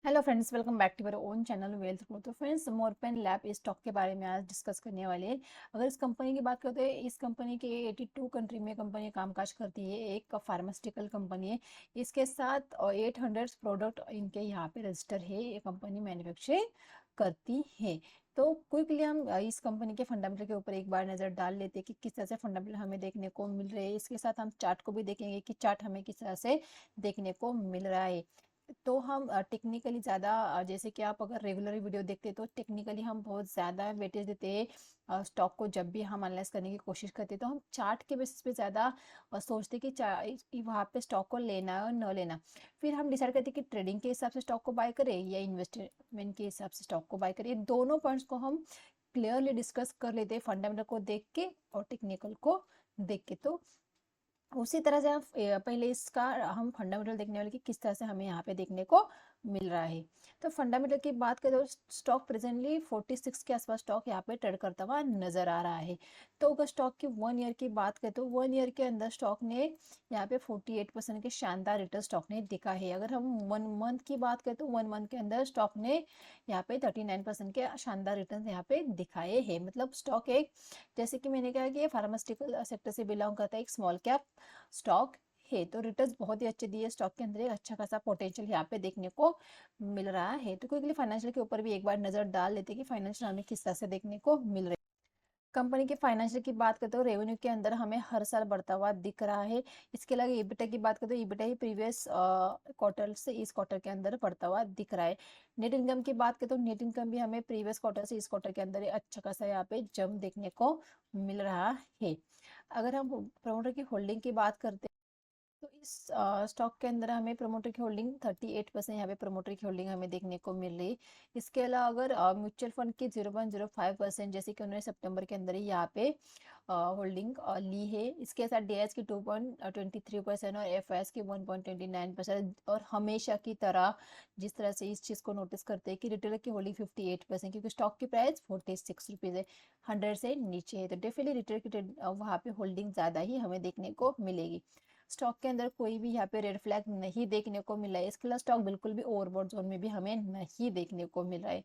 Hello friends, welcome back to our own channel Wealth Grow. तो friends, Morepen lab stock के बारे में आज डिस्कस करने वाले हैं। अगर इस कंपनी की बात करते हैं, इस कंपनी के 82 कंट्री में कंपनी कामकाज करती है। एक फार्मास्यूटिकल कंपनी है। इसके साथ 800 प्रोडक्ट इनके यहाँ पे रजिस्टर है। ये कंपनी मैन्युफैक्चरिंग करती है। तो क्विकली हम इस कंपनी के फंडामेंटल के ऊपर एक बार नज़र डाल लेते हैं कि किस तरह से फंडामेंटल हमें देखने को मिल रहे हैं। इसके साथ हम चार्ट को भी देखेंगे कि चार्ट हमें किस तरह से देखने को मिल रहा है। तो हम टेक्निकली ज़्यादा जैसे कि आप अगर रेगुलर वीडियो देखते हैं तो टेक्निकली हम बहुत ज़्यादा वेटेज देते हैं स्टॉक को। जब भी हम एनालाइज करने की कोशिश करते हैं तो हम चार्ट के बेसिस पे ज़्यादा सोचते हैं कि वहाँ पे स्टॉक को लेना है और न लेना। फिर हम डिसाइड करते हैं कि ट्रेडिंग के हिसाब से स्टॉक को बाय करें या इन्वेस्टमेंट के हिसाब से स्टॉक को बाय करें। ये दोनों पॉइंट्स को हम क्लियरली डिस्कस कर लेते हैं, फंडामेंटल को देख के और टेक्निकल को देख के। तो उसी तरह से पहले इसका हम फंडामेंटल देखने वाले कि किस तरह से हमें यहाँ पे देखने को मिल रहा है। तो फंडामेंटल की बात करें तो स्टॉक प्रेजेंटली 46 के आसपास स्टॉक यहाँ पे ट्रेड करता हुआ नजर आ रहा है। तो अगर स्टॉक की 1 ईयर की बात करें तो 1 ईयर के अंदर स्टॉक ने यहाँ पे 48% के शानदार रिटर्न स्टॉक ने दिखा है। अगर हम 1 मंथ की बात करें तो 1 मंथ के अंदर स्टॉक ने यहाँ पे 39% के शानदार रिटर्न यहाँ पे दिखाए हैं। मतलब स्टॉक एक, जैसे कि मैंने कहा कि ये फार्मास्यूटिकल सेक्टर से बिलोंग करता है, एक स्मॉल कैप स्टॉक है। तो रिटर्न्स बहुत ही अच्छे दिए। स्टॉक के अंदर एक अच्छा खासा पोटेंशियल यहाँ पे देखने को मिल रहा है। तो क्विकली फाइनेंशियल के ऊपर भी एक बार नजर डाल लेते हैं कि फाइनेंशियल हमें किस तरह से देखने को मिल रहा है। कंपनी के फाइनेंशियल की बात करते हो, रेवेन्यू के अंदर हमें हर साल बढ़ता हुआ दिख रहा है। इसके अलावा ईबिटा की बात करते हो, ईबिटा ही प्रीवियस क्वार्टर से इस क्वार्टर के अंदर बढ़ता हुआ दिख रहा है। नेट इनकम की बात करते हो, नेट इनकम भी हमें प्रीवियस क्वार्टर से इस क्वार्टर के अंदर अच्छा खासा यहाँ पे जंप देखने को मिल रहा है। अगर हम प्रमोटर की होल्डिंग की बात करते हैं तो इस स्टॉक के अंदर हमें प्रमोटर की होल्डिंग 38% यहाँ पे प्रमोटर की होल्डिंग हमें देखने को मिल रही। इसके अलावा अगर म्यूचुअल फंड की 0.05% जैसे कि उन्होंने सितंबर के अंदर ही यहाँ पे होल्डिंग ली है। इसके साथ डीएस की 2.23% और एफएस की 1.29%। और हमेशा की तरह जिस तरह से इस चीज़ को नोटिस करते हैं कि रिटेलर की होल्डिंग 58%, क्योंकि स्टॉक की प्राइस 46 रुपीज़ है, 100 से नीचे है। तो डेफिनेटली रिटेलर की वहाँ पे होल्डिंग ज़्यादा ही हमें देखने को मिलेगी। स्टॉक के अंदर कोई भी यहाँ पे रेड फ्लैग नहीं देखने को मिला है। इसके अलावा स्टॉक बिल्कुल भी ओवरबॉट जोन में भी हमें नहीं देखने को मिल रहा है।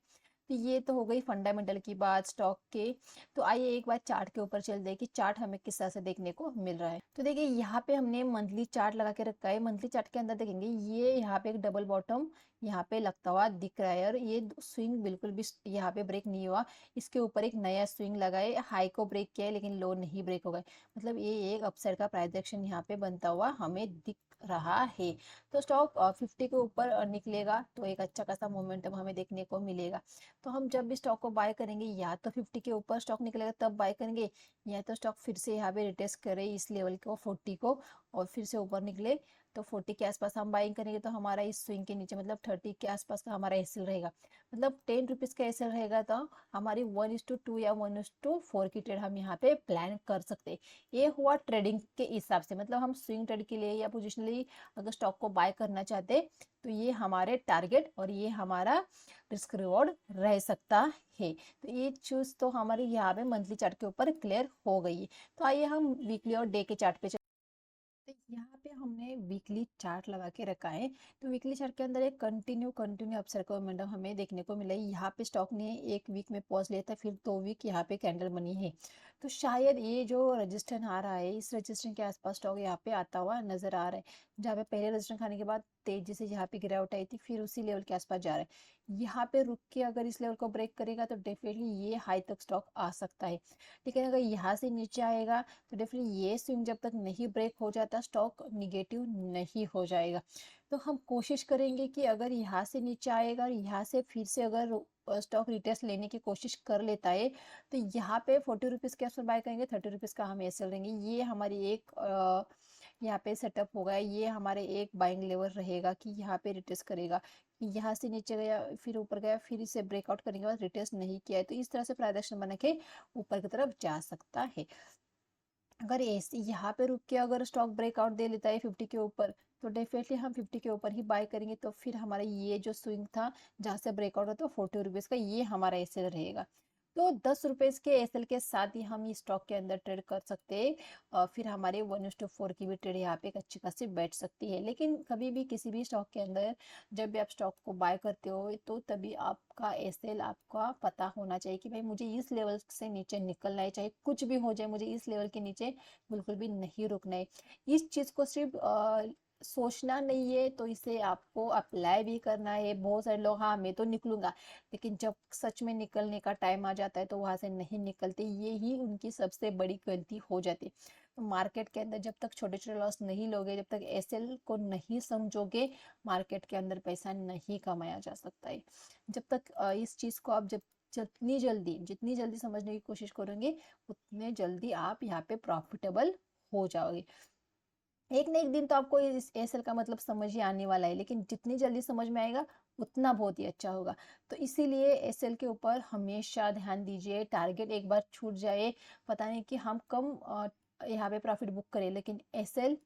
तो ये तो हो गई फंडामेंटल की बात स्टॉक के। तो आइए एक बार चार्ट के ऊपर चलते हैं कि चार्ट हमें किस तरह से देखने को मिल रहा है। तो देखिए यहाँ पे हमने मंथली चार्ट लगा के रखा है। मंथली चार्ट के अंदर देखेंगे ये यहाँ पे एक डबल बॉटम यहाँ पे लगता हुआ दिख रहा है और ये स्विंग बिल्कुल भी यहाँ पे ब्रेक नहीं हुआ। इसके ऊपर एक नया स्विंग लगा है, हाई को ब्रेक किया है लेकिन लो नहीं ब्रेक हो गए। मतलब ये एक अपसाइड का प्राइस एक्शन यहाँ पे बनता हुआ हमें दिख रहा है। तो स्टॉक 50 के ऊपर निकलेगा तो एक अच्छा खासा मोमेंटम हमें देखने को मिलेगा। तो हम जब भी स्टॉक को बाय करेंगे या तो 50 के ऊपर स्टॉक निकलेगा तब बाय करेंगे, या तो स्टॉक फिर से यहाँ पे रिटेस्ट करे इस लेवल को 40 को और फिर से ऊपर निकले तो 40 के आसपास हम बाइंग करेंगे। तो हमारा इस स्विंग के नीचे मतलब 30 के आसपास का हमारा एसएल रहेगा। मतलब 10 रुपीज का एसएल रहेगा तो हमारी 1:2 या 1:4 की ट्रेड हम यहाँ पे प्लान कर सकते हैं। ये हुआ ट्रेडिंग के हिसाब से। मतलब हम स्विंग ट्रेड के लिए या पोजिशनली अगर स्टॉक को बाय करना चाहते तो ये हमारे टारगेट और ये हमारा रिस्क रिवॉर्ड रह सकता है। तो ये चीज तो हमारी यहाँ पे मंथली चार्ट के ऊपर क्लियर हो गई है। तो आइए हम वीकली और डे के चार्ट पे तो यहाँ पे हमने वीकली चार्ट लगा के रखा है। तो वीकली चार्ट के अंदर एक कंटिन्यू अपसाइड का मोमेंटम हमें देखने को मिला है। यहाँ पे स्टॉक ने एक वीक में पॉज लिया था, फिर 2 वीक यहाँ पे कैंडल बनी है। तो शायद ये जो रजिस्टर आ रहा है इस रजिस्टर के आसपास स्टॉक यहाँ पे आता हुआ नजर आ रहा है। जहाँ पे पहले रजिस्टर खाने के बाद तेजी से यहाँ पे गिरावट आई थी, फिर उसी लेवल के आसपास जा रहा है। यहाँ पे रुक के अगर इस लेवल को ब्रेक करेगा तो डेफिनेटली ये हाई तक स्टॉक आ सकता है। लेकिन अगर यहाँ से नीचे आएगा तो डेफिनेटली ये स्विंग जब तक नहीं ब्रेक हो जाता स्टॉक निगेटिव नहीं हो जाएगा। तो हम कोशिश करेंगे कि अगर यहाँ से नीचे आएगा और यहाँ से फिर से अगर स्टॉक रिटेस्ट लेने की कोशिश कर लेता है तो यहाँ पे 40 रुपीज़ के आसपास बाय करेंगे, 30 रुपीज़ का हम एसएल लेंगे। ये हमारी एक यहाँ पे सेटअप होगा, ये हमारे एक बाइंग लेवल रहेगा कि यहाँ पे रिटेस्ट करेगा। यहाँ से नीचे गया फिर ऊपर गया फिर इसे ब्रेकआउट करने के बाद रिटेस्ट नहीं किया है तो इस तरह से प्राइस बना के ऊपर की तरफ जा सकता है। अगर ऐसे यहाँ पे रुक के अगर स्टॉक ब्रेकआउट दे लेता है 50 के ऊपर तो डेफिनेटली हम 50 के ऊपर ही बाय करेंगे। तो फिर हमारा ये जो स्विंग था जहाँ से ब्रेकआउट होता है 40 रुपीज़ का, ये हमारा ऐसे रहेगा। तो 10 रुपए के एसएल के साथ ही हम इस स्टॉक के अंदर ट्रेड कर सकते हैं। फिर हमारे 1:4 की भी ट्रेड यहाँ पे एक अच्छी खासी बैठ सकती है। लेकिन कभी भी किसी भी स्टॉक के अंदर जब भी आप स्टॉक को बाय करते हो तो तभी आपका एसएल आपका पता होना चाहिए कि भाई मुझे इस लेवल से नीचे निकलना है, चाहे कुछ भी हो जाए, मुझे इस लेवल के नीचे बिल्कुल भी नहीं रुकना है। इस चीज को सिर्फ सोचना नहीं है, तो इसे आपको अप्लाई भी करना है। बहुत सारे लोग हाँ मैं तो निकलूंगा, लेकिन जब सच में निकलने का टाइम आ जाता है तो वहां से नहीं निकलते। ये ही उनकी सबसे बड़ी गलती हो जाती है। तो मार्केट के अंदर जब तक छोटे छोटे लॉस नहीं लोगे, जब तक एसएल को नहीं समझोगे, मार्केट के अंदर पैसा नहीं कमाया जा सकता है। जब तक इस चीज को आप जब जितनी जल्दी समझने की कोशिश करोगे, उतने जल्दी आप यहाँ पे प्रॉफिटेबल हो जाओगे। एक ना एक दिन तो आपको इस एसएल का मतलब समझ ही आने वाला है, लेकिन जितनी जल्दी समझ में आएगा उतना बहुत ही अच्छा होगा। तो इसीलिए एसएल के ऊपर हमेशा ध्यान दीजिए। टारगेट एक बार छूट जाए, पता नहीं कि हम कम यहाँ पे प्रॉफिट बुक करें, लेकिन एसएल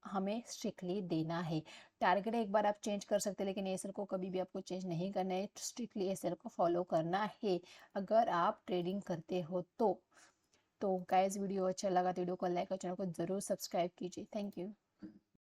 हमें स्ट्रिक्टली देना है। टारगेट एक बार आप चेंज कर सकते हैं, लेकिन एसएल को कभी भी आपको चेंज नहीं करना है। स्ट्रिक्टली एसएल को फॉलो करना है अगर आप ट्रेडिंग करते हो तो। गाइस वीडियो अच्छा लगा तो वीडियो को लाइक और चैनल को जरूर सब्सक्राइब कीजिए। Thank you.